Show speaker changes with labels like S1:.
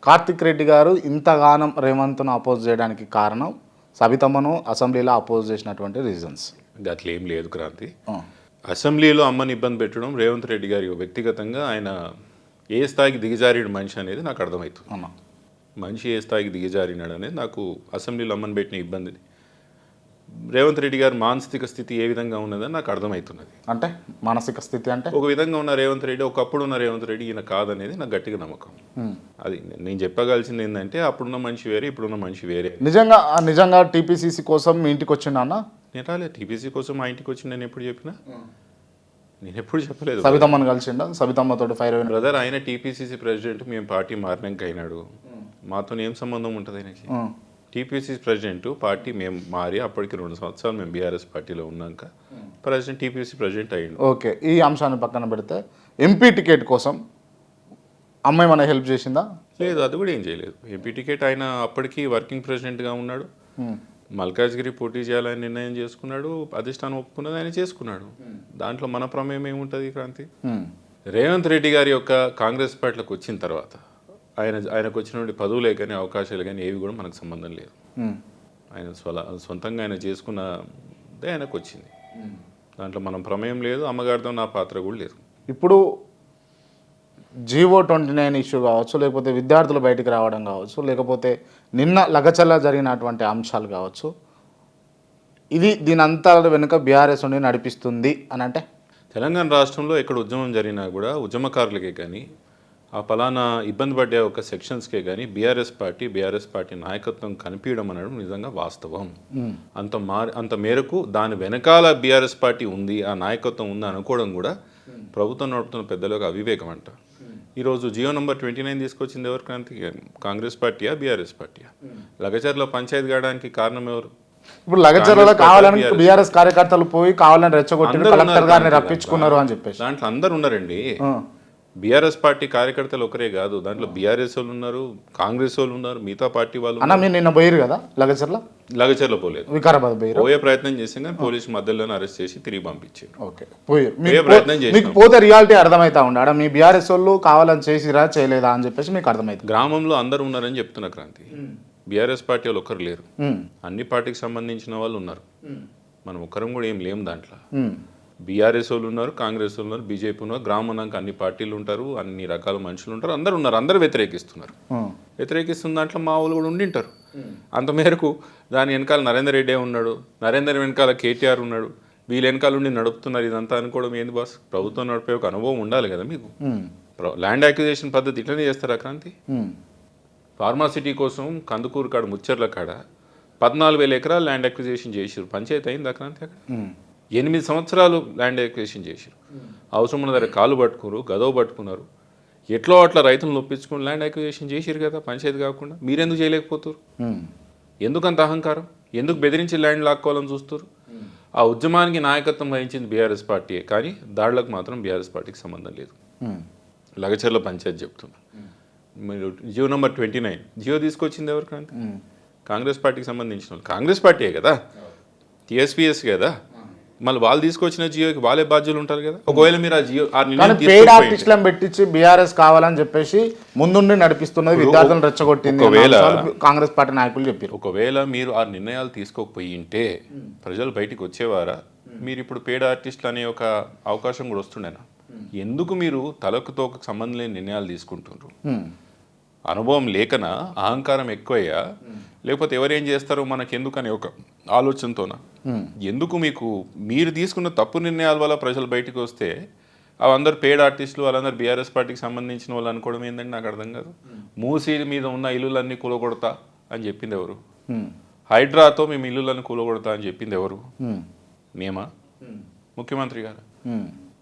S1: కార్తిక్ రెడ్డి గారు ఇంతగానం రేవంత్ను అపోజ్ చేయడానికి కారణం సబితమ్మను అసెంబ్లీలో అపోజ్ చేసినటువంటి రీజన్స్.
S2: అట్లా ఏం లేదు క్రాంతి. అసెంబ్లీలో అమ్మని ఇబ్బంది పెట్టడం రేవంత్ రెడ్డి గారి వ్యక్తిగతంగా ఆయన ఏ స్థాయికి దిగజారిన మనిషి అనేది నాకు అర్థమవుతుంది. మనిషి ఏ స్థాయికి దిగజారినాడు అనేది నాకు అసెంబ్లీలో అమ్మని పెట్టిన ఇబ్బంది, రేవంత్ రెడ్డి గారి మానసిక స్థితి ఏ విధంగా ఉన్నదని నాకు అర్థమవుతున్నది.
S1: అంటే మానసిక స్థితి అంటే
S2: ఒక విధంగా ఉన్న రేవంత్ రెడ్డి, ఒకప్పుడు ఉన్న రేవంత్ రెడ్డి ఈయన కాదనేది నాకు గట్టిగా నమ్మకం. అది నేను చెప్పగలిసింది ఏంటంటే అప్పుడున్న మనిషి వేరే, ఇప్పుడున్న మనిషి వేరే.
S1: నిజంగా టీపీసీసీ కోసం మీ ఇంటికి వచ్చిండా అన్న?
S2: నేను రాలేదు టీపీసీ కోసం, మా ఇంటికి వచ్చి నేను ఎప్పుడు చెప్పినా? నేను ఎప్పుడు చెప్పలేదు.
S1: సబితమ్మను కలిసిండా? సబితమ్మతో ఫైర్ అయిన
S2: బ్రదర్ ఆయన టీపీసీసీ ప్రెసిడెంట్, మేము పార్టీ మారినాక అయినాడు, మాతో ఏం సంబంధం ఉంటుంది ఆయనకి? టీపీసీ ప్రెసిడెంట్ పార్టీ మేము మారి అప్పటికి 2 సంవత్సరాలు మేము బీఆర్ఎస్ పార్టీలో ఉన్నాక ప్రెసిడెంట్ టీపీసీ ప్రెసిడెంట్ అయ్యిండు.
S1: ఓకే, ఈ అంశాన్ని పక్కన పెడితే ఎంపీ టికెట్ కోసం అమ్మాయి మన హెల్ప్ చేసిందా?
S2: లేదు, అది కూడా ఏం చేయలేదు. ఎంపీ టికెట్ ఆయన అప్పటికి వర్కింగ్ ప్రెసిడెంట్గా ఉన్నాడు, మల్కాజ్గిరి పోటీ చేయాలని నిర్ణయం చేసుకున్నాడు, అధిష్టానం ఒప్పుకున్నది, ఆయన చేసుకున్నాడు. దాంట్లో మన ప్రమేయం ఏముంటుంది క్రాంతి? రేవంత్ రెడ్డి గారి యొక్క కాంగ్రెస్ పార్టీలోకి వచ్చిన తర్వాత ఆయనకు వచ్చినటువంటి పదవులే కానీ అవకాశాలు కానీ ఏవి కూడా మనకు సంబంధం లేదు. ఆయన సొంతంగా ఆయన చేసుకున్నదే ఆయనకు వచ్చింది, దాంట్లో మనం ప్రమేయం లేదు, అమ్మగారితో నా పాత్ర కూడా లేదు.
S1: ఇప్పుడు జీవో 29 ఇష్యూ కావచ్చు, లేకపోతే విద్యార్థులు బయటికి రావడం కావచ్చు, లేకపోతే నిన్న లగచల్ల జరిగినటువంటి అంశాలు కావచ్చు, దీని అంతా వెనుక బీఆర్ఎస్ ఉండి నడిపిస్తుంది అని అంటే?
S2: తెలంగాణ రాష్ట్రంలో ఎక్కడ ఉద్యమం జరిగినా కూడా ఉద్యమకారులకే కానీ ఆ ఫలానా ఇబ్బంది పడ్డే ఒక సెక్షన్స్కే కానీ బీఆర్ఎస్ పార్టీ నాయకత్వం కనిపించడం అనడం నిజంగా వాస్తవం. అంత మేరకు దాని వెనకాల బీఆర్ఎస్ పార్టీ ఉంది, ఆ నాయకత్వం ఉంది అనుకోవడం కూడా ప్రభుత్వం నడుపుతున్న పెద్దలకు అవివేకం అంట. ఈరోజు జియో నంబర్ 29 తీసుకొచ్చింది ఎవరు క్రాంతి? కాంగ్రెస్ పార్టీయా బీఆర్ఎస్ పార్టీయా? లగచర్ల పంచాయతీ కావడానికి కారణం ఎవరు?
S1: ఇప్పుడు లగచర్లలో కావాలని బీఆర్ఎస్ కార్యకర్తలు పోయి కావాలని రెచ్చగొట్టి కలెక్టర్ గారిని రప్పించుకున్నారు అని చెప్పేసి
S2: దాంట్లో అందరు ఉన్నారండి. బీఆర్ఎస్ పార్టీ కార్యకర్తలు ఒకరే కాదు, దాంట్లో బీఆర్ఎస్ వాళ్ళు ఉన్నారు, కాంగ్రెస్ వాళ్ళు ఉన్నారు, మిగతా పార్టీ వాళ్ళు.
S1: అన్న మీరు నిన్న పోయారు కదా లగచర్ల
S2: పోలేదు,
S1: వికారాబాద్
S2: పోయే ప్రయత్నం చేసాం కానీ పోలీసు మధ్యలోనే అరెస్ట్ చేసి తిరిగి పంపించారు.
S1: ఓకే, ప్రయత్నం చేసి పోతే రియాలిటీ అర్థమవుతా ఉండ మీ బీఆర్ఎస్ వాళ్ళు కావాలని చేసిరా చేయలేదా అని చెప్పేసి మీకు అర్థమవుతుంది.
S2: గ్రామంలో అందరు ఉన్నారని చెప్తున్నా క్రాంతి, బీఆర్ఎస్ పార్టీ వాళ్ళు ఒక్కరు లేరు, అన్ని పార్టీకి సంబంధించిన వాళ్ళు ఉన్నారు, మనం ఒక్కరం కూడా ఏం లేము దాంట్లో. బీఆర్ఎస్ వాళ్ళు ఉన్నారు, కాంగ్రెస్ వాళ్ళు ఉన్నారు, బీజేపీ ఉన్నారు, గ్రామానికి అన్ని పార్టీలు ఉంటారు, అన్ని రకాల మనుషులు ఉంటారు, అందరు ఉన్నారు, అందరు వ్యతిరేకిస్తున్నారు. వ్యతిరేకిస్తున్న దాంట్లో మా వాళ్ళు కూడా ఉండింటారు. అంత మేరకు దాని వెనకాల నరేందర్ రెడ్డి ఉన్నాడు, నరేందర్ వెనకాల కేటీఆర్ ఉన్నాడు, వీళ్ళ వెనకాల ఉండి నడుపుతున్నారు. ఇదంతా అనుకోవడం ఏంది బాస్? ప్రభుత్వం నడిపే ఒక అనుభవం ఉండాలి కదా మీకు. ల్యాండ్ అక్విజిషన్ పద్ధతి ఇట్లనే చేస్తారా క్రాంతి? ఫార్మాసిటీ కోసం కందుకూరు కాడ ముచ్చర్ల కాడ 14,000 ఎకరాలు ల్యాండ్ అక్విజిషన్ చేసారు, పంచాయతీ అయింది క్రాంతి. అక్కడ 8 సంవత్సరాలు ల్యాండ్ అక్విజిషన్ చేశారు, అవసరం ఉన్న దగ్గర కాలు పట్టుకున్నారు, గదవ పట్టుకున్నారు, ఎట్లో అట్లా రైతులను ఒప్పించుకుని ల్యాండ్ అక్విజిషన్ చేశారు కదా పంచాయతీ కాకుండా. మీరెందుకు చేయలేకపోతారు? ఎందుకంత అహంకారం? ఎందుకు బెదిరించి ల్యాండ్ లాక్కోవాలని చూస్తారు? ఆ ఉద్యమానికి నాయకత్వం వహించింది బీఆర్ఎస్ పార్టీయే, కానీ దాడులకు మాత్రం బీఆర్ఎస్ పార్టీకి సంబంధం లేదు. లగచర్ల పంచాయతీ చెప్తున్నా. మీరు జియో నంబర్ 29 జియో తీసుకొచ్చింది ఎవరు క్రాంతి? కాంగ్రెస్ పార్టీకి సంబంధించిన వాళ్ళు, కాంగ్రెస్ పార్టీయే కదా, టీఎస్పీఎస్ కదా, మళ్ళీ వాళ్ళు తీసుకొచ్చిన జియోకి వాళ్ళే బాధ్యులు ఉంటారు కదా. ఒకవేళ మీరు ఆ జియో
S1: పెయిడ్ ఆర్టిస్టులను పెట్టించి బీఆర్ఎస్ కావాలని చెప్పేసి ముందుండి నడిపిస్తున్నది, విద్యార్థులను రెచ్చగొట్టింది కాంగ్రెస్ పార్టీ నాయకులు చెప్పారు.
S2: ఒకవేళ మీరు ఆ నిర్ణయాలు తీసుకోకపోయి ఉంటే ప్రజలు బయటికి వచ్చేవారా? మీరు ఇప్పుడు పెయిడ్ ఆర్టిస్టులు అనే ఒక అవకాశం కూడా వస్తుండేనా? ఎందుకు మీరు తలకు సంబంధం లేని నిర్ణయాలు తీసుకుంటున్నారు? అనుభవం లేకనా, అహంకారం ఎక్కువయ్యా, లేకపోతే ఎవరేం చేస్తారో మనకు ఎందుకని ఒక ఆలోచనతోనా? ఎందుకు మీరు తీసుకున్న తప్పు నిర్ణయాల వల్ల ప్రజలు బయటకు వస్తే అవందరూ పెయిడ్ ఆర్టిస్టులు, వాళ్ళందరూ బీఆర్ఎస్ పార్టీకి సంబంధించిన వాళ్ళు అనుకోవడం ఏంటంటే నాకు అర్థం కాదు. మూసీ మీద ఉన్న ఇల్లులన్నీ కూలగొడతా అని చెప్పింది ఎవరు? హైడ్రాతో మేము ఇల్లులన్నీ కూలగొడతా అని చెప్పింది ఎవరు? మేమా? ముఖ్యమంత్రి గారు.